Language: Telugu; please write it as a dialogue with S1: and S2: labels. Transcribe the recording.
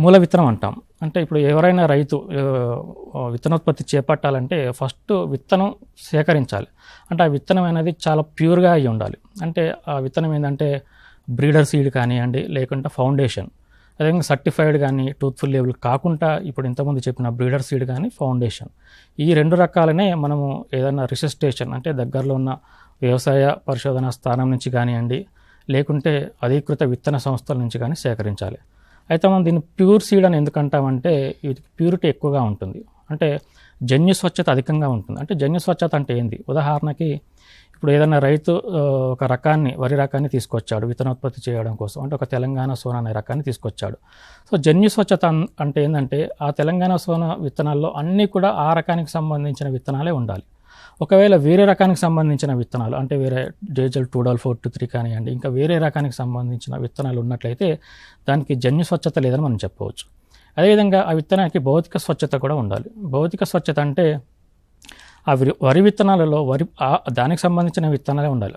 S1: మూల విత్తనం అంటాం. అంటే ఇప్పుడు ఎవరైనా రైతు విత్తనోత్పత్తి చేపట్టాలంటే ఫస్ట్ విత్తనం సేకరించాలి. అంటే ఆ విత్తనం అనేది చాలా ప్యూర్‌గా అయ్యి ఉండాలి. అంటే ఆ విత్తనం ఏందంటే బ్రీడర్ సీడ్ కానియండి, లేకుంటే ఫౌండేషన్. అదేవిధంగా సర్టిఫైడ్ గానీ, ట్రూత్‌ఫుల్ లేబుల్ కాకుండా ఇప్పుడు ఇంతకుముందు చెప్పిన బ్రీడర్ సీడ్ గానీ, ఫౌండేషన్. ఈ 2 రకాలనే మనము ఏదన్నా రిసర్చ్ స్టేషన్ అంటే దగ్గరలో ఉన్న వ్యవసాయ పరిశోధనా స్థానం నుంచి గానియండి, లేకుంటే అధీకృత విత్తన సంస్థల నుంచి గానీ సేకరించాలి. అయితే మనం దీన్ని ప్యూర్ సీడ్ అని ఎందుకంటామంటే ఇది ప్యూరిటీ ఎక్కువగా ఉంటుంది. అంటే జన్యు స్వచ్ఛత అధికంగా ఉంటుంది. అంటే జన్యు స్వచ్ఛత అంటే ఏంది? ఉదాహరణకి ఇప్పుడు ఏదైనా రైతు ఒక రకాన్ని వరి రకాన్ని తీసుకొచ్చాడు విత్తనోత్పత్తి చేయడం కోసం. అంటే ఒక తెలంగాణ సోనా అనే రకాన్ని తీసుకొచ్చాడు. సో జన్యు స్వచ్ఛత అంటే ఏందంటే ఆ తెలంగాణ సోనా విత్తనాల్లో అన్నీ కూడా ఆ రకానికి సంబంధించిన విత్తనాలే ఉండాలి. ఒకవేళ వేరే రకానికి సంబంధించిన విత్తనాలు అంటే వేరే జేజల్ 2-4-3 కానియండి, ఇంకా వేరే రకానికి సంబంధించిన విత్తనాలు ఉన్నట్లయితే దానికి జన్యు స్వచ్ఛత లేదని మనం చెప్పవచ్చు. అదేవిధంగా ఆ విత్తనానికి భౌతిక స్వచ్ఛత కూడా ఉండాలి. భౌతిక స్వచ్ఛత అంటే ఆ వరి విత్తనాలలో దానికి సంబంధించిన విత్తనాలే ఉండాలి.